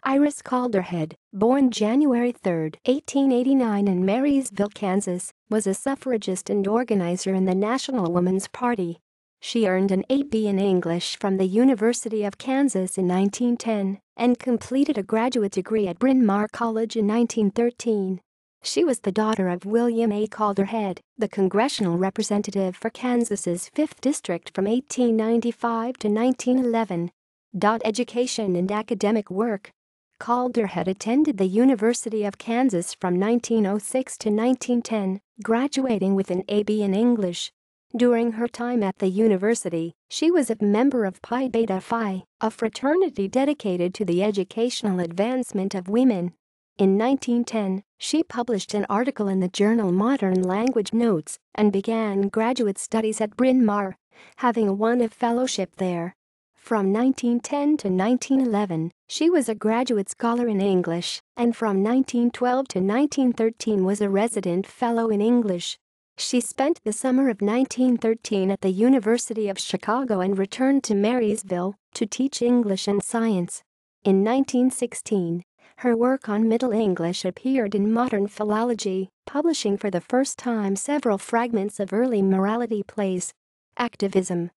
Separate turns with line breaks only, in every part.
Iris Calderhead, born January 3, 1889 in Marysville, Kansas, was a suffragist and organizer in the National Woman's Party. She earned an A.B. in English from the University of Kansas in 1910 and completed a graduate degree at Bryn Mawr College in 1913. She was the daughter of William A. Calderhead, the congressional representative for Kansas's 5th District from 1895 to 1911. Education and academic work. Calderhead attended the University of Kansas from 1906 to 1910, graduating with an A.B. in English. During her time at the university, she was a member of Pi Beta Phi, a fraternity dedicated to the educational advancement of women. In 1910, she published an article in the journal Modern Language Notes and began graduate studies at Bryn Mawr, having won a fellowship there. From 1910 to 1911, she was a graduate scholar in English, and from 1912 to 1913 was a resident fellow in English. She spent the summer of 1913 at the University of Chicago and returned to Marysville to teach English and science. In 1916, her work on Middle English appeared in Modern Philology, publishing for the first time several fragments of early morality plays. Activism.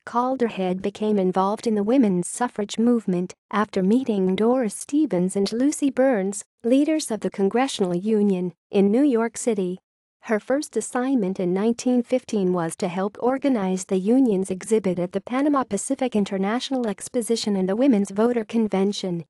Calderhead became involved in the women's suffrage movement after meeting Doris Stevens and Lucy Burns, leaders of the Congressional Union, in New York City. Her first assignment in 1915 was to help organize the union's exhibit at the Panama Pacific International Exposition and the Women's Voter Convention.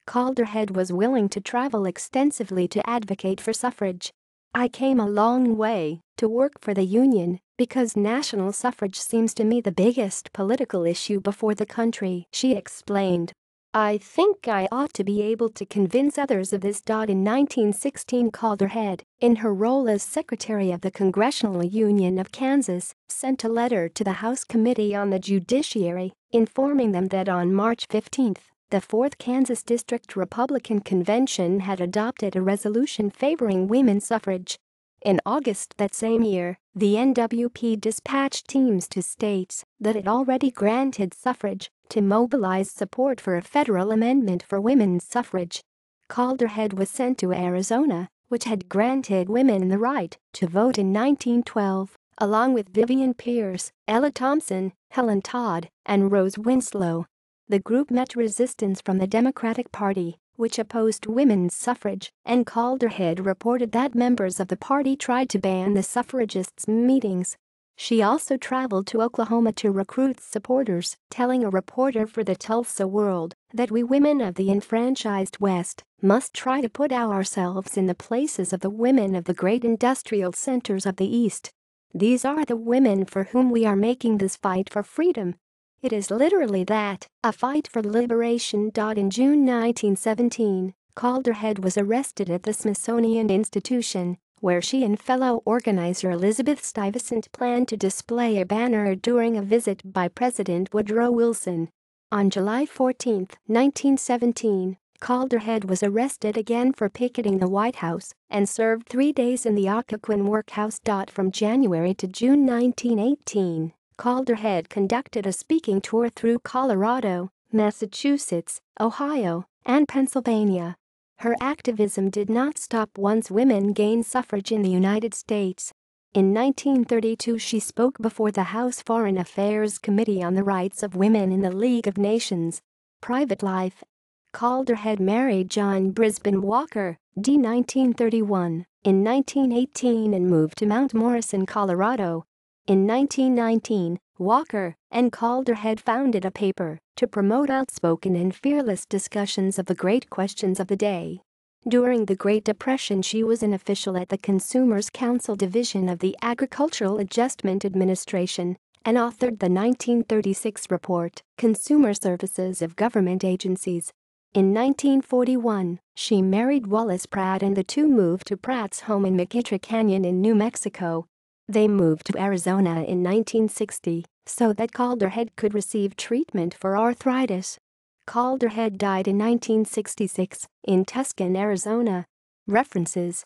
Calderhead was willing to travel extensively to advocate for suffrage. "I came a long way to work for the union because national suffrage seems to me the biggest political issue before the country," she explained. "I think I ought to be able to convince others of this." In 1916, Calderhead, in her role as secretary of the Congressional Union of Kansas, sent a letter to the House Committee on the Judiciary, informing them that on March 15, the 4th Kansas District Republican Convention had adopted a resolution favoring women's suffrage. In August that same year, the NWP dispatched teams to states that had already granted suffrage to mobilize support for a federal amendment for women's suffrage. Calderhead was sent to Arizona, which had granted women the right to vote in 1912, along with Vivian Pierce, Ella Thompson, Helen Todd, and Rose Winslow. The group met resistance from the Democratic Party, which opposed women's suffrage, and Calderhead reported that members of the party tried to ban the suffragists' meetings. She also traveled to Oklahoma to recruit supporters, telling a reporter for the Tulsa World that "we women of the enfranchised West must try to put ourselves in the places of the women of the great industrial centers of the East. These are the women for whom we are making this fight for freedom. It is literally that, a fight for liberation." In June 1917, Calderhead was arrested at the Smithsonian Institution, where she and fellow organizer Elizabeth Stuyvesant planned to display a banner during a visit by President Woodrow Wilson. On July 14, 1917, Calderhead was arrested again for picketing the White House and served 3 days in the Occoquan workhouse. From January to June 1918. Calderhead conducted a speaking tour through Colorado, Massachusetts, Ohio, and Pennsylvania. Her activism did not stop once women gained suffrage in the United States. In 1932, she spoke before the House Foreign Affairs Committee on the Rights of Women in the League of Nations. Private life. Calderhead married John Brisbane Walker, d. 1931, in 1918 and moved to Mount Morrison, Colorado. In 1919, Walker and Calderhead founded a paper to promote outspoken and fearless discussions of the great questions of the day. During the Great Depression, she was an official at the Consumers' Council Division of the Agricultural Adjustment Administration and authored the 1936 report, Consumer Services of Government Agencies. In 1941, she married Wallace Pratt and the two moved to Pratt's home in McKittrick Canyon in New Mexico. They moved to Arizona in 1960 so that Calderhead could receive treatment for arthritis. Calderhead died in 1966 in Tucson, Arizona. References